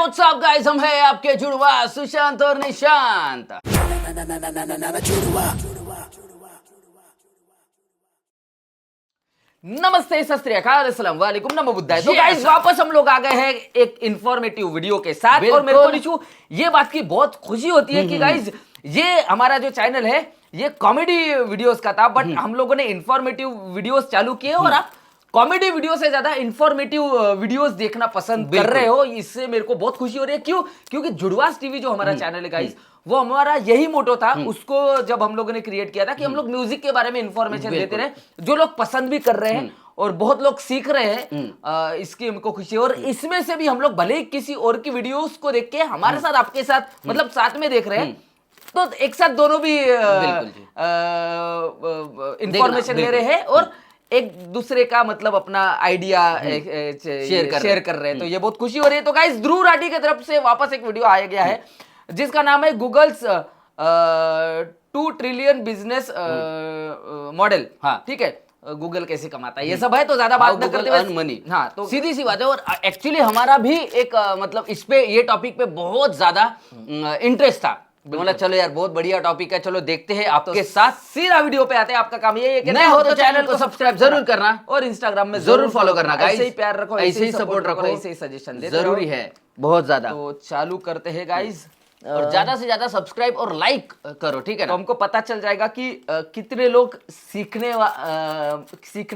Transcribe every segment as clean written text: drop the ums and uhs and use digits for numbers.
WhatsApp guys, हम है आपके जुड़वा सुशांत और निशांत। नमस्ते, सत श्री अकाल, अस्सलाम वालेकुम, नमो बुद्धाय। तो गाइस वापस हम लोग आ गए हैं एक इंफॉर्मेटिव वीडियो के साथ। और मेरे को निशु ये बात की बहुत खुशी होती है कि गाइस ये हमारा जो चैनल है ये कॉमेडी वीडियोस का था, बट हम लोगों ने इंफॉर्मेटिव वीडियोस चालू किए और आप कॉमेडी वीडियो से ज्यादा इंफॉर्मेटिव वीडियोस देखना पसंद कर रहे हो। इससे मेरे को बहुत खुशी हो रही है। क्यों? क्योंकि जुड़वास टीवी जो हमारा चैनल है गाइस, वो हमारा यही मोटो था। उसको जब हम लोगों ने क्रिएट किया था कि हम लोग म्यूजिक के बारे में इंफॉर्मेशन देते रहे, जो लोग पसंद भी कर रहे हैं और बहुत लोग सीख रहे हैं। इसकी हमको खुशी है। और इसमें से भी हम लोग भले ही किसी और की वीडियोस को देख के हमारे साथ, आपके साथ, मतलब साथ में देख रहे हैं, तो एक साथ दोनों भी इंफॉर्मेशन ले रहे हैं और एक दूसरे का मतलब अपना आइडिया शेयर कर रहे हैं। तो ये बहुत खुशी हो रही है। तो गाइस ध्रुव राठी की तरफ से वापस एक वीडियो आया गया है जिसका नाम है गूगल्स 2 ट्रिलियन बिजनेस मॉडल। हाँ ठीक है, गूगल कैसे कमाता है ये सब है, तो ज्यादा बात न करते हुए मनी। हाँ तो सीधी सी बात है। और एक्चुअली हमारा भी एक मतलब इस पे ये टॉपिक पे बहुत ज्यादा इंटरेस्ट था। बोला चलो यार बहुत बढ़िया टॉपिक है, चलो देखते हैं आपके साथ। सीधा वीडियो पे आते हैं। आपका काम ये है कि नए हो तो चैनल को सब्सक्राइब जरूर करना और इंस्टाग्राम में जरूर फॉलो करना। ऐसे ही प्यार रखो, ऐसे ही सपोर्ट रखो, ऐसे ही सजेशन दे, जरूरी है बहुत ज्यादा। तो चालू करते हैं गाइस, और ज्यादा से ज्यादा सब्सक्राइब और लाइक करो, ठीक है ना? तो हमको पता चल जाएगा कि कितने लोग सीखने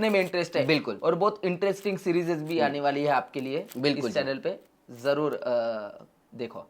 में इंटरेस्ट है। बिल्कुल। और बहुत इंटरेस्टिंग सीरीजेस भी आने वाली है आपके लिए बिल्कुल इस चैनल पे, जरूर देखो।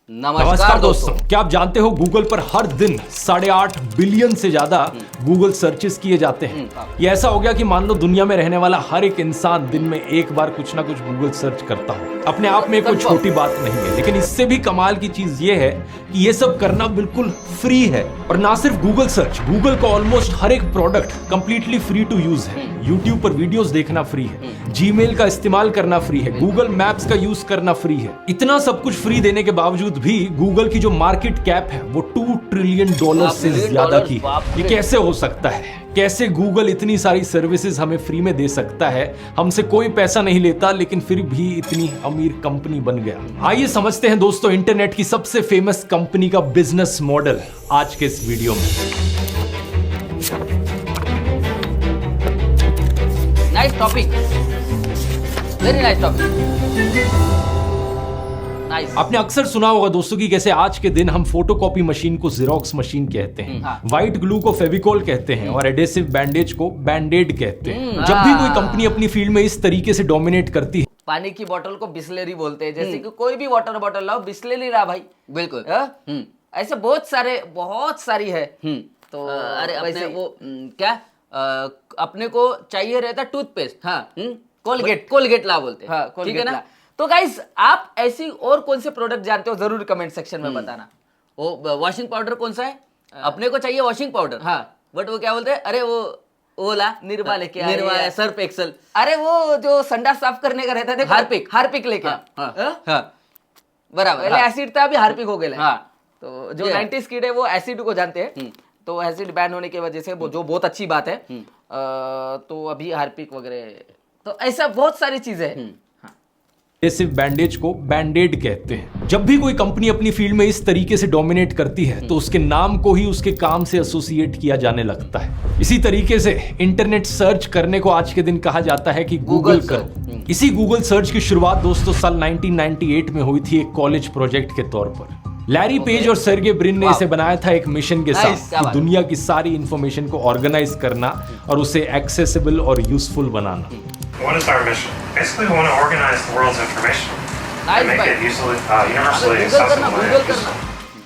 नमस्कार दोस्तों, क्या आप जानते हो गूगल पर हर दिन 8.5 बिलियन से ज्यादा गूगल सर्चेस किए जाते हैं। ये ऐसा हो गया कि मान लो दुनिया में रहने वाला हर एक इंसान दिन में एक बार कुछ ना कुछ गूगल सर्च करता हो। अपने आप में कोई छोटी बात नहीं है, लेकिन इससे भी कमाल की चीज ये है कि ये सब करना बिल्कुल फ्री है। और ना सिर्फ गूगल सर्च, गूगल का ऑलमोस्ट हर एक product completely free to use है। यूट्यूब पर वीडियोस देखना फ्री है, जीमेल का इस्तेमाल करना फ्री है, गूगल मैप्स का यूज करना फ्री है। इतना सब कुछ फ्री देने के बावजूद भी गूगल की जो मार्केट कैप है वो $2 ट्रिलियन से ज्यादा की है। ये कैसे हो सकता है? कैसे गूगल इतनी सारी सर्विसेज हमें फ्री में दे सकता है? हमसे कोई पैसा नहीं लेता, लेकिन फिर भी इतनी अमीर कंपनी बन गया। आइए समझते हैं दोस्तों इंटरनेट की सबसे फेमस कंपनी का बिजनेस मॉडल आज के इस वीडियो में। Nice topic, very nice topic. आपने अक्सर सुना होगा दोस्तों कि कैसे आज के दिन हम फोटोकॉपी मशीन को जेरोक्स मशीन कहते हैं, व्हाइट ग्लू को फेविकोल कहते हैं और एडेसिव बैंडेज को बैंडेड कहते हैं। जब भी कोई कंपनी अपनी फील्ड में इस तरीके से डोमिनेट करती है, पानी की बोतल को बिस्लेरी बोलते हैं, जैसे कि कोई भी वाटर बोतल लाओ बिस्लेरी रहा भाई। बिल्कुल। ऐसे बहुत सारी है। तो अरे अपने वो क्या अपने को चाहिए रहता टूथपेस्ट। हाँ कोलगेट ला बोलते हैं। ठीक है ना? तो गाइस आप ऐसी और कौन से प्रोडक्ट जानते हो जरूर कमेंट सेक्शन में बताना। वो वॉशिंग पाउडर कौन सा है? अपने को चाहिए वॉशिंग पाउडर। हाँ बट वो क्या बोलते हैं? अरे वो ला निर्मा लेके, निर्मा सर्फ एक्सल। अरे वो जो संडास साफ करने का रहता है हार्पिक लेके। बराबर। पहले एसिड था, अभी हार्पिक हो गया। तो जो 90s किड है वो एसिड को जानते हैं। तो एसिड बैन होने की वजह से वो जो बहुत अच्छी बात है, तो अभी हार्पिक वगैरह, तो ऐसा बहुत सारी चीजें हैं। एडेसिव बैंडेज को बैंडेड कहते हैं। जब भी कोई कंपनी अपनी फील्ड में इस तरीके से डोमिनेट करती है तो उसके नाम को ही उसके काम से एसोसिएट किया जाने लगता है। इसी तरीके से इंटरनेट सर्च करने को आज के दिन कहा जाता है कि गूगल करो। इसी गूगल सर्च की शुरुआत दोस्तों साल 1998 में हुई थी एक कॉलेज प्रोजेक्ट के तौर पर। लैरी पेज और सर्गे ब्रिन ने इसे बनाया था एक मिशन के साथ कि दुनिया की सारी इंफॉर्मेशन को ऑर्गेनाइज करना और उसे एक्सेसिबल और useful banana. What is our mission? Basically, we want to organize the world's information and make it universally accessible and useful.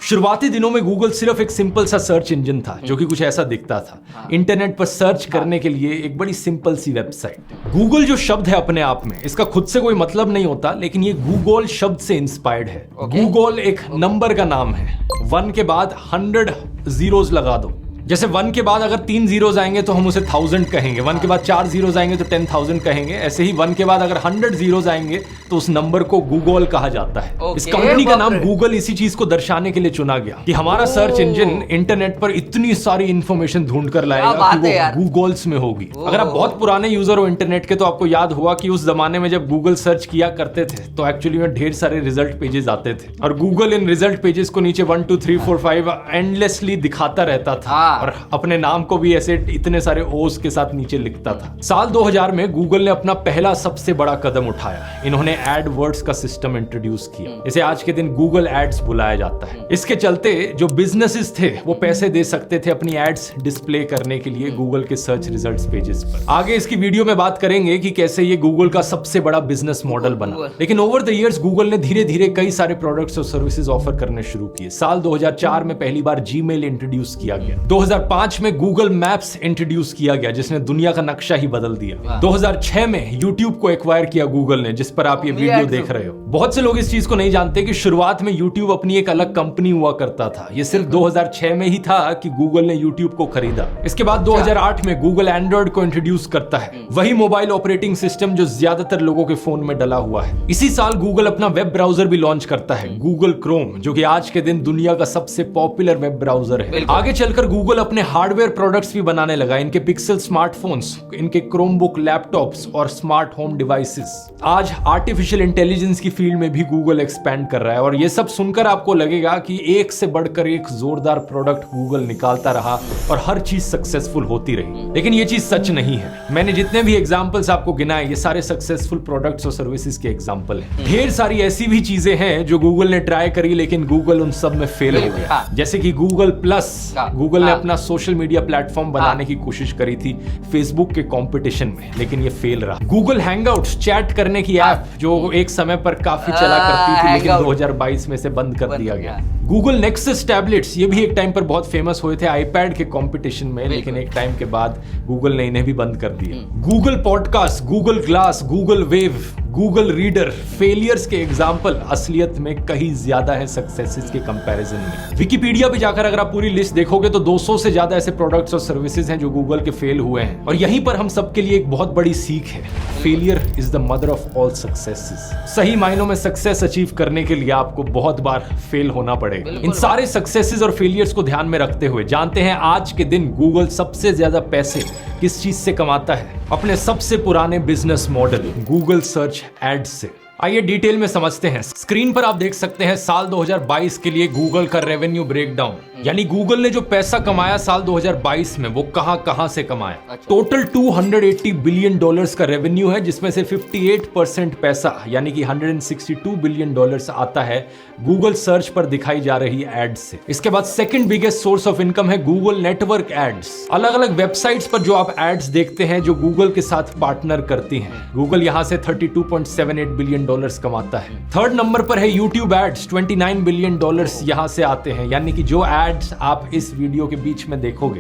शुरुआती दिनों में गूगल सिर्फ एक सिंपल सा सर्च इंजन था जो कि कुछ ऐसा दिखता था। इंटरनेट पर सर्च करने के लिए एक बड़ी सिंपल सी वेबसाइट। गूगल जो शब्द है अपने आप में, इसका खुद से कोई मतलब नहीं होता, लेकिन ये गूगल शब्द से इंस्पायर्ड है। गूगल एक नंबर का नाम है। 1 के बाद 100 जीरोस लगा दो जैसे 1 के बाद अगर 3 जीरोस आएंगे तो हम उसे 1000 कहेंगे, 1 के बाद 4 जीरोस आएंगे तो 10,000 कहेंगे। ऐसे ही 1 के बाद अगर 100 जीरोस आएंगे तो उस नंबर को गूगल कहा जाता है। इस कंपनी का नाम गूगल इसी चीज को दर्शाने के लिए चुना गया कि हमारा सर्च इंजन इंटरनेट पर इतनी सारी इंफॉर्मेशन ढूंढ कर लाएगा कि वो गूगल्स में होगी। अगर आप बहुत पुराने यूजर हो इंटरनेट के तो आपको याद होगा कि उस जमाने में जब गूगल सर्च किया करते थे तो एक्चुअली में ढेर सारे रिजल्ट पेजेस आते थे और गूगल इन रिजल्ट पेजेस को नीचे 1 2 3 4 5 एंडलेसली दिखाता रहता था और अपने नाम को भी ऐसे इतने सारे ओस के साथ नीचे लिखता था। साल 2000 में गूगल ने अपना पहला सबसे बड़ा कदम उठाया। इन्होंने एडवर्ड्स का सिस्टम इंट्रोड्यूस किया। इसे आज के दिन गूगल एड्स बुलाया जाता है। इसके चलते जो बिजनेसेस थे वो पैसे दे सकते थे अपनी एड्स डिस्प्ले करने के लिए गूगल के सर्च रिजल्ट्स पेजेस पर। आगे इसकी वीडियो में बात करेंगे कि कैसे ये गूगल का सबसे बड़ा बिजनेस मॉडल बना। लेकिन ओवर द इयर्स गूगल ने धीरे धीरे कई सारे प्रोडक्ट्स और सर्विसेज ऑफर करने शुरू किए। साल 2004 में पहली बार जीमेल इंट्रोड्यूस किया गया। 2005 में गूगल मैप्स इंट्रोड्यूस किया गया जिसने दुनिया का नक्शा ही बदल दिया। 2006 में यूट्यूब को एक्वायर किया गूगल ने, जिस पर आप ये वीडियो देख रहे हो। बहुत से लोग इस चीज को नहीं जानते कि शुरुआत में यूट्यूब अपनी एक अलग कंपनी हुआ करता था। ये सिर्फ 2006 में ही था कि गूगल ने यूट्यूब को खरीदा। इसके बाद 2008 में गूगल एंड्रॉइड को इंट्रोड्यूस करता है, वही मोबाइल ऑपरेटिंग सिस्टम जो ज्यादातर लोगों के फोन में डला हुआ है। इसी साल गूगल अपना वेब ब्राउजर भी लॉन्च करता है, गूगल क्रोम, जो कि आज के दिन दुनिया का सबसे पॉपुलर वेब ब्राउजर है। आगे चलकर गूगल अपने हार्डवेयर प्रोडक्ट्स भी बनाने लगा। इनके पिक्सल स्मार्टफोन्स, इनके क्रोमबुक लैपटॉप्स और स्मार्ट होम डिवाइसेस। आज आर्टिफिशियल इंटेलिजेंस की फील्ड में भी गूगल एक्सपैंड कर रहा है और ये सब सुनकर आपको लगेगा कि एक से बढ़कर एक जोरदार प्रोडक्ट गूगल निकालता रहा और हर चीज सक्सेसफुल होती रही। लेकिन ये चीज सच नहीं है। मैंने जितने भी एग्जांपल्स आपको गिनाए ये सारे सक्सेसफुल प्रोडक्ट्स और सर्विसेज के एग्जांपल हैं। ढेर सारी ऐसी भी चीजें हैं जो गूगल ने ट्राई करी लेकिन गूगल उन सब में फेल हो गया। जैसे कि गूगल प्लस, गूगल ने अपना सोशल मीडिया प्लेटफॉर्म बनाने की कोशिश करी थी फेसबुक के कंपटीशन में, लेकिन ये फेल रहा। गूगल हैंगआउट्स, चैट करने की ऐप जो एक समय पर काफी चला करती थी लेकिन 2022 में से बंद कर दिया गया। गूगल नेक्सस टैबलेट्स, ये भी एक टाइम पर बहुत फेमस हुए थे आईपैड के कंपटीशन में, लेकिन एक टाइम के बाद गूगल ने इन्हें भी बंद कर दिया। Google podcast, Google glass, Google wave, Google reader failures के एग्जाम्पल असलियत में कहीं ज्यादा है सक्सेसेस के कंपैरिजन में। विकिपीडिया पे जाकर अगर आप पूरी लिस्ट देखोगे तो 200 से ज्यादा ऐसे प्रोडक्ट्स और सर्विसेज हैं जो गूगल के फेल हुए हैं। और यहीं पर हम सबके लिए एक बहुत बड़ी सीख है, failure is the mother of all successes. सही मायनों में सक्सेस अचीव करने के लिए आपको बहुत बार फेल होना पड़ेगा। इन सारे सक्सेसेस और फेलियर्स को ध्यान में रखते हुए जानते हैं आज के दिन गूगल सबसे ज्यादा पैसे किस चीज से कमाता है? अपने सबसे पुराने business model Google search ads से। आइए डिटेल में समझते हैं। स्क्रीन पर आप देख सकते हैं साल 2022 के लिए गूगल का रेवेन्यू ब्रेकडाउन, यानी गूगल ने जो पैसा कमाया साल 2022 में वो कहां से कमाया। टोटल $280 बिलियन का रेवेन्यू है, जिसमें से 58% पैसा यानी कि $162 बिलियन आता है गूगल सर्च पर दिखाई जा रही एड्स से। इसके बाद second biggest source of income है गूगल नेटवर्क एड्स। अलग अलग वेबसाइट्स पर जो आप एड्स देखते हैं जो गूगल के साथ पार्टनर करती हैं, गूगल यहां से $32.78 बिलियन कमाता है। थर्ड नंबर पर है यूट्यूब एड्स, $29 बिलियन यहां से आते हैं, यानी कि जो एड्स आप इस वीडियो के बीच में देखोगे,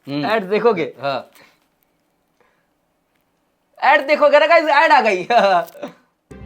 एड देखोगे, एड देखोगे ना गाइस, एड आ गई।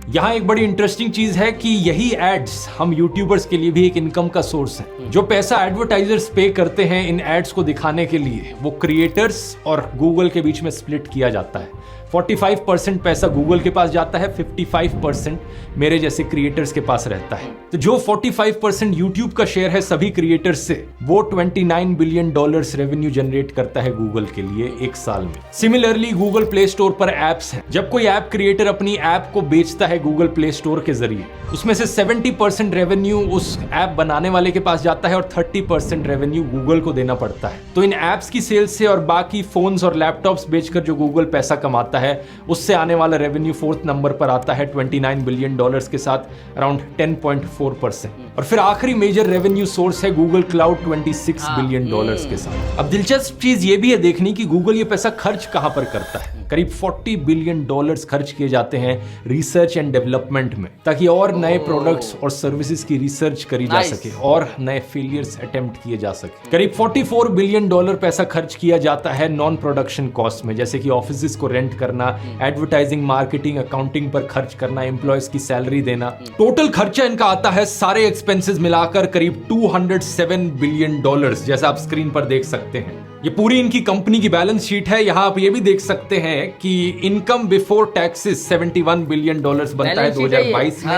यहाँ एक बड़ी इंटरेस्टिंग चीज है कि यही एड्स हम यूट्यूबर्स के लिए भी एक इनकम का सोर्स है। जो पैसा एडवर्टाइजर्स पे करते हैं इन एड्स को दिखाने के लिए वो क्रिएटर्स और गूगल के बीच में स्प्लिट किया जाता है। 45% पैसा गूगल के पास जाता है, 55% मेरे जैसे क्रिएटर्स के पास रहता है। तो जो 45% यूट्यूब का शेयर है सभी क्रिएटर्स से, वो $29 बिलियन रेवेन्यू जनरेट करता है गूगल के लिए एक साल में। सिमिलरली गूगल प्ले स्टोर पर एप्स हैं। जब कोई ऐप क्रिएटर अपनी ऐप को बेचता है गूगल प्ले स्टोर के जरिए, उसमें से 70% रेवेन्यू उस ऐप बनाने वाले के पास जाता है और 30% रेवेन्यू गूगल को देना पड़ता है। तो इन एप्स की सेल्स से और बाकी फोन्स और लैपटॉप्स बेचकर जो गूगल पैसा कमाता है उससे आने वाला रेवेन्यू फोर्थ नंबर पर आता है $29 बिलियन के साथ अराउंड 10.4%। और फिर आखिरी मेजर रेवेन्यू सोर्स है गूगल क्लाउड 26 बिलियन के साथ। अब दिलचस्प चीज ये भी है देखनी कि गूगल ये पैसा खर्च कहां पर करता है। करीब $40 बिलियन खर्च किए जाते हैं रिसर्च एंड डेवलपमेंट में, ताकि और नए प्रोडक्ट्स और सर्विसेज की रिसर्च करी जा सके और नए फेलियर्स अटेम्प्ट किए जा सके। करीब $44 बिलियन पैसा खर्च किया जाता है नॉन प्रोडक्शन कॉस्ट में, जैसे कि ऑफिसेज को रेंट करना, एडवर्टाइजिंग, मार्केटिंग, अकाउंटिंग पर खर्च करना, एम्प्लॉयज की सैलरी देना। टोटल खर्चा इनका आता है सारे एक्सपेंसेस मिलाकर करीब $207 बिलियन, जैसा आप स्क्रीन पर देख सकते हैं। ये पूरी इनकी कंपनी की बैलेंस शीट है। यहाँ आप ये भी देख सकते हैं कि इनकम बिफोर टैक्सेस $71 बिलियन बनता है 2022 में।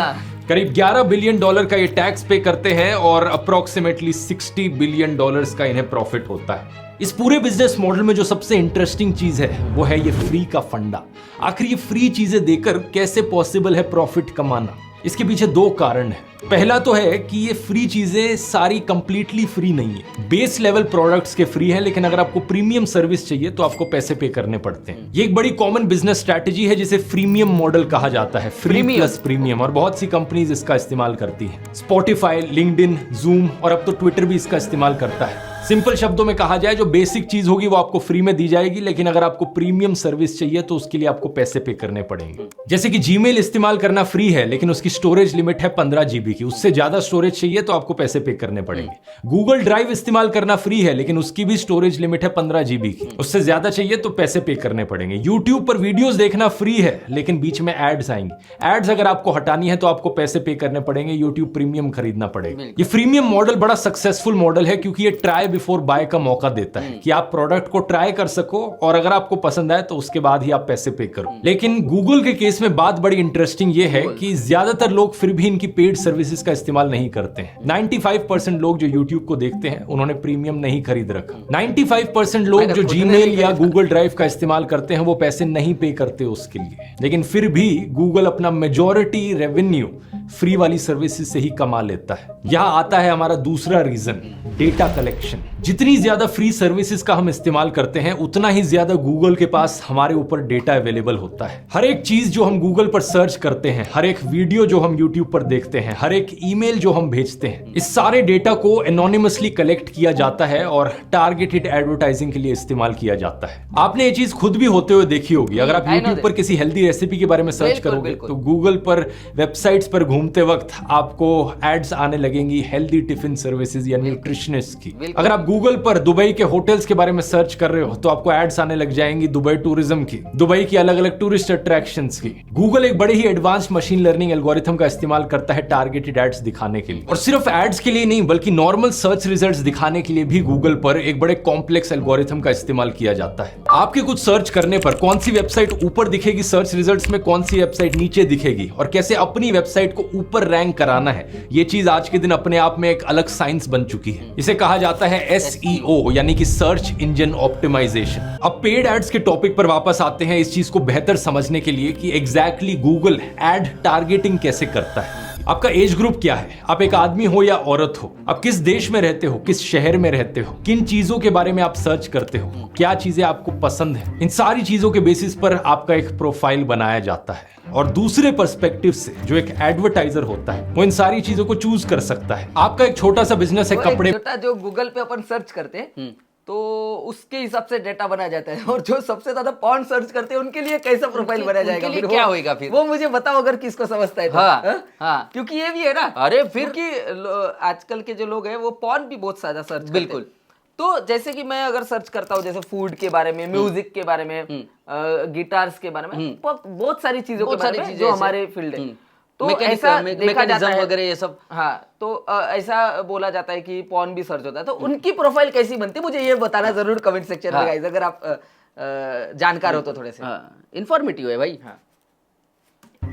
करीब $11 बिलियन का ये टैक्स पे करते हैं और अप्रोक्सीमेटली $60 बिलियन का इन्हें प्रॉफिट होता है। इस पूरे बिजनेस मॉडल में जो सबसे इंटरेस्टिंग चीज है वो है ये फ्री का फंडा। आखिर ये फ्री चीजें देकर कैसे पॉसिबल है प्रॉफिट कमाना? इसके पीछे दो कारण है। पहला तो है कि ये फ्री चीजें सारी कंप्लीटली फ्री नहीं है। बेस लेवल प्रोडक्ट्स के फ्री है, लेकिन अगर आपको प्रीमियम सर्विस चाहिए तो आपको पैसे पे करने पड़ते हैं। ये एक बड़ी कॉमन बिजनेस स्ट्रैटेजी है जिसे फ्रीमियम मॉडल कहा जाता है, फ्री प्लस प्रीमियम, और बहुत सी कंपनीज इसका इस्तेमाल करती हैं। स्पॉटिफाई, लिंक्डइन, जूम और अब तो ट्विटर भी इसका इस्तेमाल करता है। सिंपल शब्दों में कहा जाए, जो बेसिक चीज होगी वो आपको फ्री में दी जाएगी, लेकिन अगर आपको प्रीमियम सर्विस चाहिए तो उसके लिए आपको पैसे पे करने पड़ेंगे। जैसे कि जीमेल इस्तेमाल करना फ्री है, लेकिन उसकी स्टोरेज लिमिट है 15 GB की। उससे ज्यादा स्टोरेज चाहिए तो आपको पैसे पे करने पड़ेंगे। गूगल ड्राइव इस्तेमाल करना फ्री है, लेकिन उसकी भी स्टोरेज लिमिट है 15 GB की। उससे ज्यादा चाहिए तो पैसे पे करने पड़ेंगे। यूट्यूब पर वीडियोस देखना फ्री है, लेकिन बीच में एड्स आएंगे। एड्स अगर आपको हटानी है तो आपको पैसे पे करने पड़ेंगे, यूट्यूब प्रीमियम खरीदना पड़ेगा। ये फ्रीमियम मॉडल बड़ा सक्सेसफुल मॉडल है, क्योंकि ये ट्राई बिफोर बाय का मौका देता है कि आप प्रोडक्ट को ट्राई कर सको और अगर आपको पसंद आए तो उसके बाद ही आप पैसे पे करो। लेकिन गूगल के केस में बात बड़ी इंटरेस्टिंग ये है कि ज्यादातर लोग फिर भी इनकी पेड सर्विसेज का इस्तेमाल नहीं करते हैं। 95% लोग जो यूट्यूब को देखते हैं उन्होंने प्रीमियम नहीं खरीद रखा। 95% लोग जो जीमेल या गूगल ड्राइव का इस्तेमाल करते हैं वो पैसे नहीं पे करते उसके लिए, लेकिन फिर भी गूगल अपना मेजॉरिटी रेवेन्यू फ्री वाली सर्विसेज से ही कमा लेता है। यहां आता है हमारा दूसरा रीजन, डेटा कलेक्शन। जितनी ज्यादा फ्री सर्विसेज का हम इस्तेमाल करते हैं उतना ही ज्यादा गूगल के पास हमारे ऊपर डेटा अवेलेबल होता है। हर एक चीज जो हम गूगल पर सर्च करते हैं, हर एक वीडियो जो हम यूट्यूब पर देखते हैं, हर एक ईमेल जो हम भेजते हैं, इस सारे डेटा को एनोनिमसली कलेक्ट किया जाता है और टारगेटेड एडवर्टाइजिंग के लिए इस्तेमाल किया जाता है। आपने ये चीज खुद भी होते हुए देखी होगी। अगर आप यूट्यूब पर किसी हेल्दी रेसिपी के बारे में सर्च करोगे तो गूगल पर वेबसाइट्स पर घूमते वक्त आपको एड्स आने लगेंगी हेल्दी टिफिन सर्विसेज या न्यूट्रिशनिस्ट की। अगर आप गूगल पर दुबई के होटल्स के बारे में सर्च कर रहे हो तो आपको एड्स आने लग जाएंगी दुबई टूरिज्म की, दुबई की अलग अलग टूरिस्ट अट्रैक्शंस की। गूगल एक बड़े ही एडवांस मशीन लर्निंग एल्गोरिथम का इस्तेमाल करता है टारगेटेड एड्स दिखाने के लिए, और सिर्फ एड्स के लिए नहीं बल्कि नॉर्मल सर्च रिजल्ट्स दिखाने के लिए भी गूगल पर एक बड़े कॉम्प्लेक्स एल्गोरिथम का इस्तेमाल किया जाता है। आपके कुछ सर्च करने पर कौन सी वेबसाइट ऊपर दिखेगी सर्च रिजल्ट्स में, कौन सी वेबसाइट नीचे दिखेगी, और कैसे अपनी वेबसाइट को ऊपर रैंक कराना है, ये चीज आज के दिन अपने आप में एक अलग साइंस बन चुकी है। इसे कहा जाता है SEO, यानी कि सर्च इंजन ऑप्टिमाइजेशन। अब पेड एड्स के टॉपिक पर वापस आते हैं, इस चीज को बेहतर समझने के लिए कि एग्जैक्टली गूगल एड टारगेटिंग कैसे करता है। आपका एज ग्रुप क्या है, आप एक आदमी हो या औरत हो, आप किस देश में रहते हो, किस शहर में रहते हो, किन चीजों के बारे में आप सर्च करते हो, क्या चीजें आपको पसंद है, इन सारी चीजों के बेसिस पर आपका एक प्रोफाइल बनाया जाता है। और दूसरे पर्सपेक्टिव से जो एक एडवर्टाइजर होता है वो इन सारी चीजों को चूज कर सकता है। आपका एक छोटा सा बिजनेस है कपड़े, छोटा जो गूगल पे अपन सर्च करते हैं तो उसके हिसाब से डेटा बनाया जाता है, और जो सबसे ज्यादा पॉर्न सर्च करते हैं उनके लिए कैसा प्रोफाइल बनाया जाएगा, फिर क्या होगा, फिर वो मुझे बताओ अगर किसको समझता है तो। हाँ, क्योंकि ये भी है ना, अरे फिर क्योंकि आजकल के जो लोग हैं वो पॉर्न भी बहुत ज्यादा सर्च बिल्कुल। तो जैसे कि मैं अगर सर्च करता हूँ जैसे फूड के बारे में, म्यूजिक के बारे में, गिटार्स के बारे में, बहुत सारी चीजों के बारे में जो हमारे फील्ड है, तो ऐसा देखा जाता है वगैरह ये सब। हाँ, तो ऐसा बोला जाता है कि पॉर्न भी सर्च होता है, तो उनकी प्रोफाइल कैसी बनती है मुझे ये बताना जरूर कमेंट सेक्शन में गाइस, अगर आप जानकार हो तो थोड़े से इन्फॉर्मेटिव है भाई। हाँ,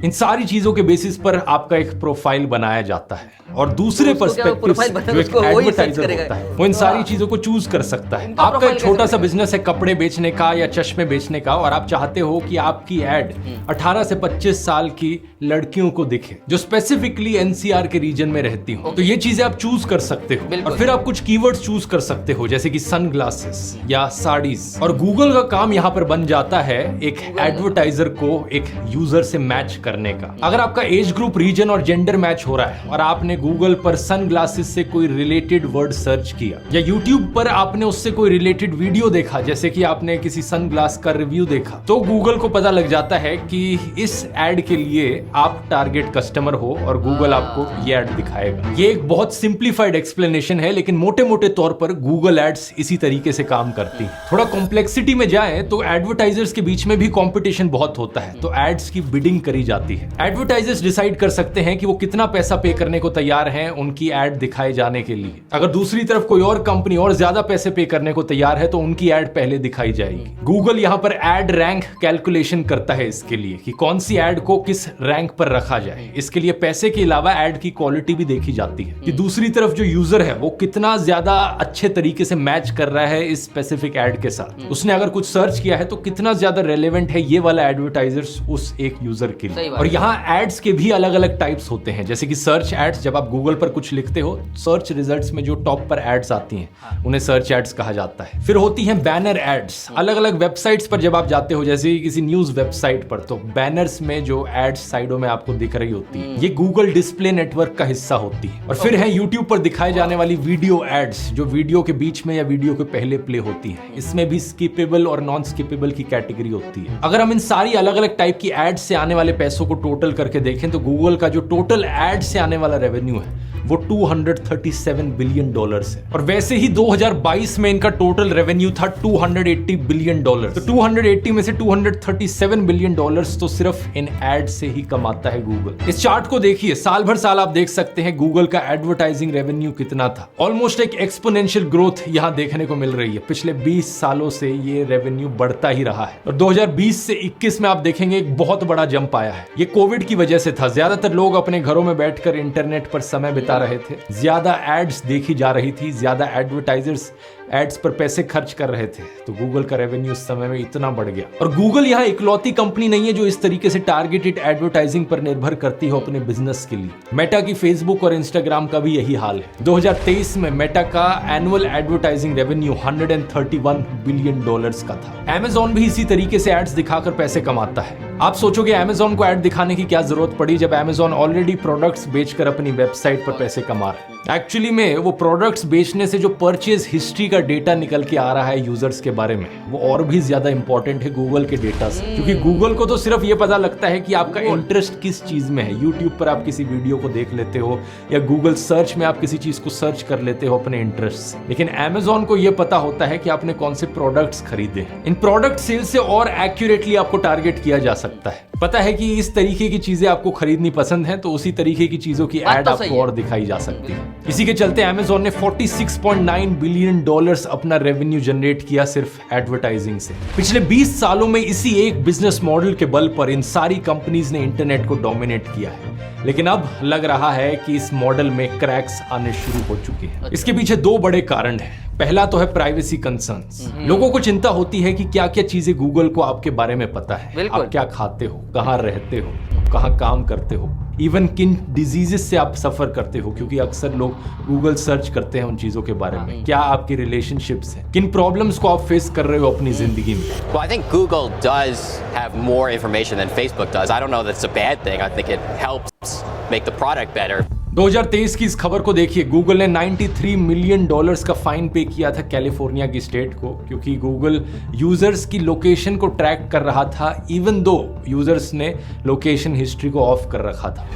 इन सारी चीजों के बेसिस पर आपका एक प्रोफाइल बनाया जाता है, और दूसरे पर्सपेक्टिव से जो एक एडवर्टाइजर होता है वो इन सारी चीजों को चूज कर सकता है। आपका एक छोटा सा बिजनेस है कपड़े बेचने का या चश्मे बेचने का, और आप चाहते हो कि आपकी एड 18 से 25 साल की लड़कियों को दिखे जो स्पेसिफिकली NCR के रीजन में रहती हो, तो ये चीजें आप चूज कर सकते हो। और फिर आप कुछ कीवर्ड्स चूज कर सकते हो जैसे कि सनग्लासेस या साड़ीज, और गूगल का काम यहाँ पर बन जाता है एक एडवर्टाइजर को एक यूजर से मैच करने का। अगर आपका एज ग्रुप, रीजन और जेंडर मैच हो रहा है और आपने गूगल पर सनग्लासेस से कोई रिलेटेड वर्ड सर्च किया, या यूट्यूब पर आपने उससे कोई रिलेटेड वीडियो देखा जैसे कि आपने किसी सनग्लास का रिव्यू देखा, तो गूगल को पता लग जाता है कि इस एड के लिए आप टारगेट कस्टमर हो और गूगल आपको ये एड दिखाएगा। ये एक बहुत सिंप्लीफाइड एक्सप्लेनेशन है, लेकिन मोटे मोटे तौर पर गूगल एड्स इसी तरीके से काम करती है। थोड़ा कॉम्प्लेक्सिटी में जाए तो एडवर्टाइजर्स के बीच में भी कंपटीशन बहुत होता है, तो एड्स की बिडिंग करी जाती जाती है। एडवर्टाइजर्स डिसाइड कर सकते हैं कि वो कितना पैसा पे करने को तैयार हैं उनकी एड दिखाए जाने के लिए। अगर दूसरी तरफ कोई और कंपनी और ज्यादा पैसे पे करने को तैयार है तो उनकी एड पहले दिखाई जाएगी। गूगल यहाँ पर एड रैंक कैलकुलेशन करता है इसके लिए कि कौन सी एड को किस रैंक पर रखा जाए। इसके लिए पैसे के अलावा एड की क्वालिटी भी देखी जाती है कि दूसरी तरफ जो यूजर है वो कितना ज्यादा अच्छे तरीके से मैच कर रहा है इस स्पेसिफिक एड के साथ। उसने अगर कुछ सर्च किया है तो कितना ज्यादा रेलेवेंट है ये वाला एडवर्टाइजर्स उस एक यूजर के लिए। और यहाँ एड्स के भी अलग अलग टाइप्स होते हैं, जैसे कि सर्च एड्स। जब आप गूगल पर कुछ लिखते हो, सर्च रिजल्ट्स में जो टॉप पर एड्स आती हैं उन्हें सर्च एड्स कहा जाता है। फिर होती हैं बैनर एड्स। अलग अलग वेबसाइट्स पर जब आप जाते हो, जैसे किसी न्यूज वेबसाइट पर, तो बैनर्स में जो एड्स साइडों में आपको दिख रही होती है ये गूगल डिस्प्ले नेटवर्क का हिस्सा होती है। और फिर है यूट्यूब पर दिखाए जाने वाली वीडियो एड्स, जो वीडियो के बीच में या वीडियो के पहले प्ले होती है। इसमें भी स्किपेबल और नॉन स्किपेबल की कैटेगरी होती है। अगर हम इन सारी अलग अलग टाइप की एड्स से आने वाले पैसों को टोटल करके देखें तो गूगल का जो टोटल एड्स से आने वाला रेवेन्यू है वो $237 बिलियन है। और वैसे ही 2022 में इनका टोटल रेवेन्यू था $280 बिलियन। तो 280 में से $237 बिलियन तो सिर्फ इन एड से ही कमाता है गूगल। इस चार्ट को देखिए, साल भर साल आप देख सकते हैं गूगल का एडवर्टाइजिंग रेवेन्यू कितना था। ऑलमोस्ट एक एक्सपोनेंशियल ग्रोथ यहां देखने को मिल रही है। पिछले 20 सालों से ये रेवेन्यू बढ़ता ही रहा है और 2020 से 21 में आप देखेंगे एक बहुत बड़ा जंप आया है। ये कोविड की वजह से था। ज्यादातर लोग अपने घरों में बैठकर इंटरनेट पर समय बिता रहे थे, ज्यादा एड्स देखी जा रही थी, ज्यादा एडवर्टाइजर्स एड्स पर पैसे खर्च कर रहे थे, तो गूगल का रेवेन्यू उस समय में इतना बढ़ गया। और गूगल यहाँ इकलौती कंपनी नहीं है जो इस तरीके से टारगेटेड एडवर्टाइजिंग पर निर्भर करती हो अपने बिजनेस के लिए। मेटा की फेसबुक और इंस्टाग्राम का भी यही हाल है। 2023 में मेटा का एनुअल एडवर्टाइजिंग रेवेन्यू $131 बिलियन का था। Amazon भी इसी तरीके से एड्स दिखाकर पैसे कमाता है। आप सोचोगे Amazon को एड दिखाने की क्या जरूरत पड़ी जब Amazon ऑलरेडी प्रोडक्ट्स बेचकर अपनी वेबसाइट पर पैसे कमा रहे हैं। एक्चुअली में वो प्रोडक्ट्स बेचने से जो परचेज हिस्ट्री का डेटा निकल के आ रहा है यूजर्स के बारे में, वो और भी ज्यादा इंपॉर्टेंट है गूगल के डेटा से। क्योंकि गूगल को तो सिर्फ ये पता लगता है कि आपका इंटरेस्ट किस चीज में है। यूट्यूब पर आप किसी वीडियो को देख लेते हो या गूगल सर्च में आप किसी चीज को सर्च कर लेते हो अपने इंटरेस्ट से, लेकिन Amazon को ये पता होता है कि आपने कौन से प्रोडक्ट्स खरीदे हैं। इन प्रोडक्ट सेल से और एक्यूरेटली आपको टारगेट किया जा सकता है। पता है कि इस तरीके की चीजें आपको खरीदनी पसंद है, तो उसी तरीके की चीजों की एड आपको और दिखाई जा सकती है। इसी के चलते Amazon ने $46.9 बिलियन अपना रेवेन्यू जनरेट किया सिर्फ एडवर्टाइजिंग से। पिछले 20 सालों में इसी एक बिजनेस मॉडल के बल पर इन सारी कंपनीज ने इंटरनेट को डोमिनेट किया है। लेकिन अब लग रहा है कि इस मॉडल में क्रैक्स आने शुरू हो चुके हैं। इसके पीछे दो बड़े कारण हैं। पहला तो है प्राइवेसी कंसर्न्स। लोगों को चिंता होती है कि क्या क्या चीजें गूगल को आपके बारे में पता है, आप क्या खाते हो, कहाँ रहते हो, कहाँ काम करते हो, इवन किन डिजीजेस से आप सफर करते हो, क्योंकि अक्सर लोग गूगल सर्च करते हैं उन चीजों के बारे में। क्या आपकी रिलेशनशिप्स हैं, किन प्रॉब्लम्स को आप फेस कर रहे हो अपनी जिंदगी में। Well, I think Google does have more information than Facebook does. I don't know that's a bad thing. I think it helps make the product better. 2023 की इस खबर को देखिए, गूगल ने $93 मिलियन का फाइन पे किया था कैलिफोर्निया की स्टेट को, क्योंकि गूगल यूजर्स की लोकेशन को ट्रैक कर रहा था इवन दो यूजर्स ने लोकेशन हिस्ट्री को ऑफ कर रखा था।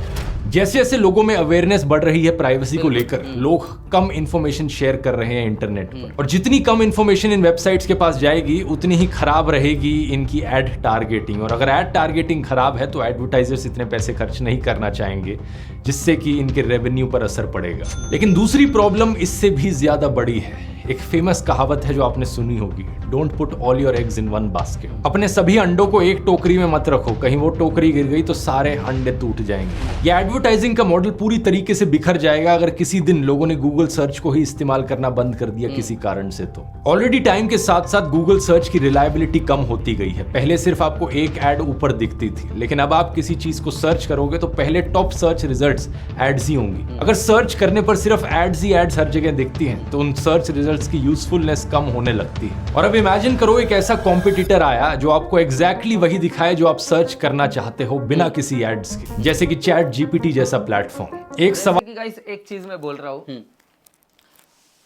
जैसे जैसे लोगों में अवेयरनेस बढ़ रही है प्राइवेसी को लेकर, लोग कम इंफॉर्मेशन शेयर कर रहे हैं इंटरनेट पर, और जितनी कम इंफॉर्मेशन इन वेबसाइट्स के पास जाएगी उतनी ही खराब रहेगी इनकी एड टारगेटिंग। और अगर एड टारगेटिंग खराब है तो एडवर्टाइजर्स इतने पैसे खर्च नहीं करना चाहेंगे, जिससे कि इनके रेवेन्यू पर असर पड़ेगा। लेकिन दूसरी प्रॉब्लम इससे भी ज्यादा बड़ी है। एक फेमस कहावत है जो आपने सुनी होगी, don't put all your eggs in one basket. अपने सभी अंडों को एक टोकरी में मत रखो, कहीं वो टोकरी गिर गई तो सारे अंडे टूट जाएंगे। ये एडवर्टाइजिंग का मॉडल पूरी तरीके से बिखर जाएगा अगर किसी दिन लोगों ने गूगल सर्च को ही इस्तेमाल करना बंद कर दिया किसी कारण से। तो ऑलरेडी टाइम के साथ साथ गूगल सर्च की रिलायबिलिटी कम होती गई है। पहले सिर्फ आपको एक एड ऊपर दिखती थी, लेकिन अब आप किसी चीज को सर्च करोगे तो पहले टॉप सर्च रिजल्ट्स एड्स ही होंगी। अगर सर्च करने पर सिर्फ एड्स ही एड्स हर जगह दिखती हैं तो उन सर्च रिजल्ट्स की यूजफुलनेस कम होने लगती है। और अब इमेजिन करो एक ऐसा कॉम्पिटिटर आया जो आपको एग्जैक्टली वही दिखाए जो आप सर्च करना चाहते हो बिना किसी एड्स के, जैसे कि चैट जीपीटी जैसा प्लेटफॉर्म। एक सवाल गाइस, एक चीज मैं बोल रहा हूँ,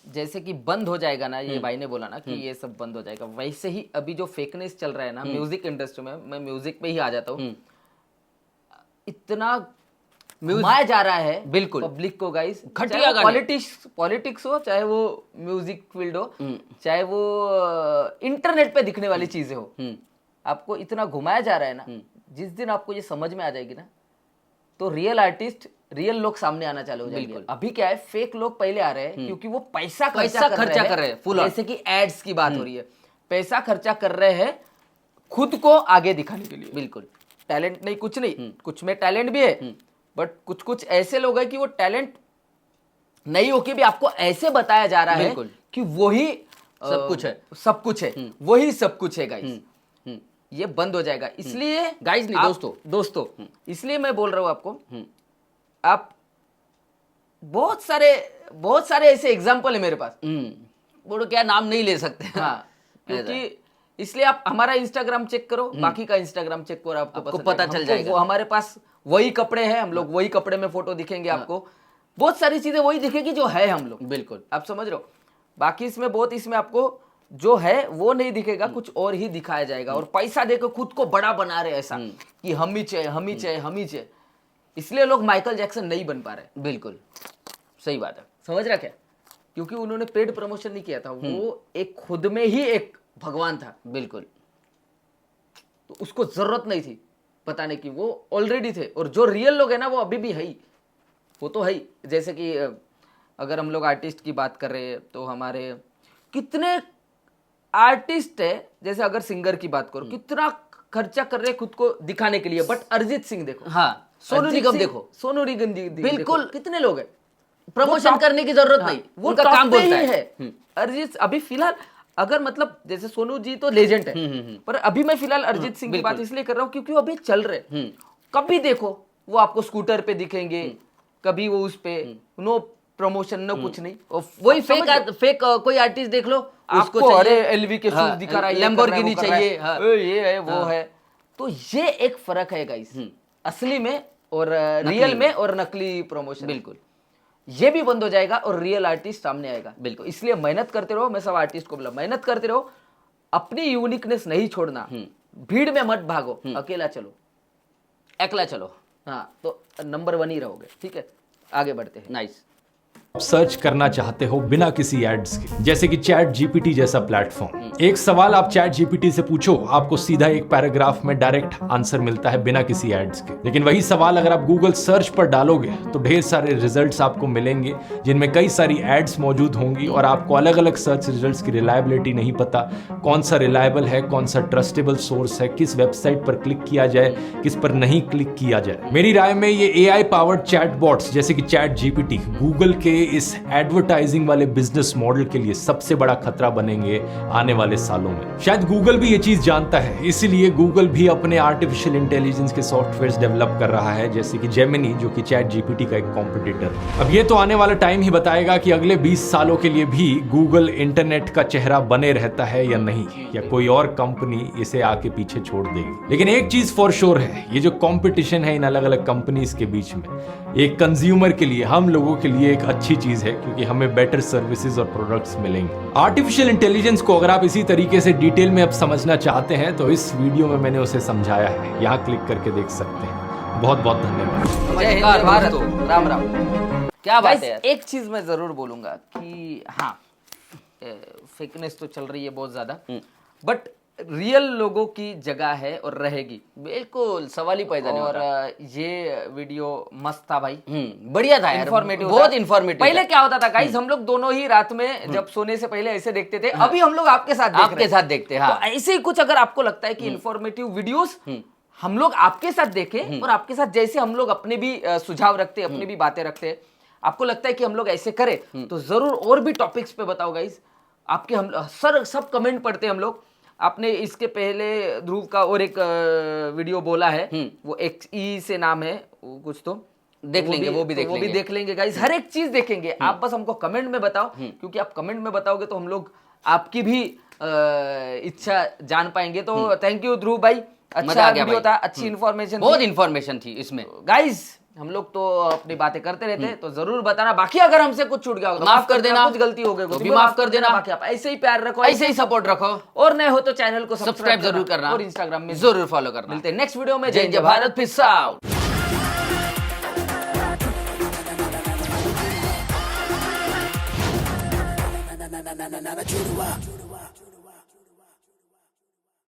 जैसे कि बंद हो जाएगा ना, ये भाई ने बोला ना कि ये सब बंद हो जाएगा, वैसे ही अभी जो फेकनेस चल रहा है ना म्यूजिक इंडस्ट्री में, मैं म्यूजिक पे ही आ जाता हूँ, इतना घुमाया जा रहा है बिल्कुल पब्लिक को गाइस। घटिया पॉलिटिक्स हो, चाहे वो म्यूजिक फील्ड हो, चाहे वो इंटरनेट पे दिखने वाली चीजें हो, आपको इतना घुमाया जा रहा है ना जिस दिन आपको ये समझ में आ जाएगी ना, तो रियल आर्टिस्ट, रियल लोग सामने आना चालू हो जाएंगे। अभी क्या है, फेक लोग पहले आ रहे हैं क्योंकि वो पैसा खर्चा कर रहे हैं फुल, जैसे कि एड्स की बात हो रही है, पैसा खर्चा कर रहे हैं खुद को आगे दिखाने के लिए। बिल्कुल, टैलेंट नहीं, कुछ नहीं, कुछ में टैलेंट भी है, बट कुछ कुछ ऐसे लोग हैं कि वो टैलेंट नहीं होके भी आपको ऐसे बताया जा रहा है कि वही सब कुछ है, सब कुछ है, वही सब कुछ है गाइस। ये बंद हो जाएगा, इसलिए गाइस नहीं, दोस्तों इसलिए मैं बोल रहा हूं आपको, आप बहुत सारे ऐसे एग्जाम्पल है मेरे पास, वो क्या नाम नहीं ले सकते। हाँ, क्योंकि इसलिए आप हमारा इंस्टाग्राम चेक करो, बाकी का इंस्टाग्राम चेक करो, आपको पता चल जाएगा। वो हमारे पास वही कपड़े हैं, हम लोग वही कपड़े में फोटो दिखेंगे आपको, बहुत सारी चीजें वही दिखेगी जो है हम लोग। बिल्कुल, आप समझ रहे हो। बाकी इसमें आपको जो है वो नहीं दिखेगा, कुछ और ही दिखाया जाएगा, और पैसा देकर खुद को बड़ा बना रहे ऐसा कि हम ही चाहिए। इसलिए लोग माइकल जैक्सन नहीं बन पा रहे। बिल्कुल सही बात है, समझ रहा क्या, क्योंकि उन्होंने पेड प्रमोशन नहीं किया था, वो एक खुद में ही एक भगवान था। बिल्कुल, तो उसको जरूरत नहीं थी बताने की, वो ऑलरेडी थे। और जो रियल लोग है ना, वो अभी भी है ही, वो तो है ही। जैसे कि अगर हम लोग आर्टिस्ट की बात कर रहे हैं, तो हमारे कितने आर्टिस्ट है, जैसे अगर सिंगर की बात करो, कितना खर्चा कर रहे हैं खुद को दिखाने के लिए, बट अरिजीत सिंह देखो, हाँ, सोनू निगम देखो, सोनू निगम बिल्कुल, कितने लोग हैं, प्रमोशन करने की जरूरत नहीं, वो उनका काम बोलता है। अरिजीत अभी फिलहाल, अगर मतलब जैसे सोनू जी तो लेजेंड है, पर अभी मैं फिलहाल अरिजीत सिंह की बात इसलिए कर रहा हूँ क्योंकि वो अभी चल रहे। कभी देखो वो आपको स्कूटर पे दिखेंगे, कभी वो उस पे, नो प्रमोशन, नो कुछ नहीं, वही फेक कोई आर्टिस्ट देख लो, उसको अरे एलवी के शूज दिखा रहा है, लैम्बोर्गिनी चाहिए, ये है वो है। तो ये एक फर्क है गाइस, असली में और रियल में और नकली प्रमोशन। बिल्कुल, ये भी बंद हो जाएगा और रियल आर्टिस्ट सामने आएगा। बिल्कुल, इसलिए मेहनत करते रहो। मैं सब आर्टिस्ट को बोला, मेहनत करते रहो, अपनी यूनिकनेस नहीं छोड़ना, भीड़ में मत भागो, अकेला चलो, अकेला चलो, हाँ, तो नंबर 1 ही रहोगे। ठीक है, आगे बढ़ते हैं। नाइस। सर्च करना चाहते हो बिना किसी एड्स के, जैसे कि चैट जीपीटी जैसा प्लेटफॉर्म, एक सवाल आप चैट जीपीटी से पूछो, आपको सीधा एक पैराग्राफ में डायरेक्ट आंसर मिलता है बिना किसी एड्स के। लेकिन वही सवाल अगर आप गूगल सर्च पर डालोगे तो ढेर सारे रिजल्ट्स आपको मिलेंगे, जिनमें कई सारी एड्स मौजूद होंगी, और आपको अलग अलग सर्च रिजल्ट्स की रिलायबिलिटी नहीं पता, कौन सा रिलायबल है, कौन सा ट्रस्टेबल सोर्स है, किस वेबसाइट पर क्लिक किया जाए, किस पर नहीं क्लिक किया जाए। मेरी राय में ये AI पावर्ड चैटबॉट्स जैसे कि चैट जीपीटी गूगल के इस एडवर्टाइजिंग वाले बिजनेस मॉडल के लिए सबसे बड़ा खतरा बनेंगे आने वाले सालों में। शायद गूगल भी ये चीज जानता है, इसीलिए गूगल भी अपने आर्टिफिशियल इंटेलिजेंस के सॉफ्टवेयर्स डेवलप कर रहा है, जैसे कि जेमिनी, जो कि चैट जीपीटी का एक कॉम्पिटिटर। अब ये तो आने वाला टाइम ही बताएगा कि अगले 20 सालों के लिए भी गूगल इंटरनेट का चेहरा बने रहता है या नहीं, या कोई और कंपनी इसे आके पीछे छोड़ देगी। लेकिन एक चीज फॉर श्योर है, ये जो कॉम्पिटिशन है इन अलग अलग कंपनीज के बीच में, एक कंज्यूमर के लिए, हम लोगों के लिए एक अच्छी चीज है, क्योंकि हमें बेटर सर्विसेज और प्रोडक्ट्स मिलेंगे। आर्टिफिशियल इंटेलिजेंस को अगर आप इसी तरीके से डिटेल में अब समझना चाहते हैं तो इस वीडियो में मैंने उसे समझाया है, यहाँ क्लिक करके देख सकते हैं। बहुत बहुत धन्यवाद। जय हिंद भारत, राम राम। क्या बात है। एक चीज मैं जरूर बोलूंगा कि हाँ, फेकनेस तो चल रही है बहुत ज्यादा, बट रियल लोगों की जगह है और रहेगी। बिल्कुल, सवाल ही पैदा नहीं और होता। ये वीडियो मस्त था भाई, बढ़िया था यार, इन्फॉर्मेटिव, बहुत इन्फॉर्मेटिव। पहले क्या होता था गाइस, हम लोग दोनों ही रात में जब सोने से पहले ऐसे देखते थे, अभी हम लोग आपके साथ देखते हैं। तो ऐसे ही कुछ अगर आपको लगता है कि इन्फॉर्मेटिव वीडियोस हम लोग आपके साथ देखें, और आपके साथ जैसे हम लोग अपने भी सुझाव रखते हैं, अपनी भी बातें रखते हैं, आपको लगता है कि हम लोग ऐसे करें, तो जरूर और भी टॉपिक्स पे बताओ गाइस। आपके हम सर सब कमेंट पढ़ते हैं हम लोग। आपने इसके पहले ध्रुव का और एक वीडियो बोला है, वो XE से नाम है, वो कुछ तो देख लेंगे, वो भी देख लेंगे गाइस, हर एक चीज देखेंगे। आप बस हमको कमेंट में बताओ, क्योंकि आप कमेंट में बताओगे तो हम लोग आपकी भी इच्छा जान पाएंगे। तो थैंक यू ध्रुव भाई, अच्छा वीडियो था, अच्छी इन्फॉर्मेशन, बहुत इन्फॉर्मेशन थी इसमें गाइस। हम लोग तो अपनी बातें करते रहते हैं, तो जरूर बताना। बाकी अगर हमसे कुछ छूट गया हो तो माफ कर देना, कुछ गलती हो गई तो भी माफ कर देना। बाकी आप ऐसे ही प्यार रखो, ऐसे ही सपोर्ट रखो, और नए हो तो चैनल को सब्सक्राइब जरूर करना, और इंस्टाग्राम में जरूर फॉलो करना। मिलते हैं नेक्स्ट वीडियो में। जय भारत, पीस आउट।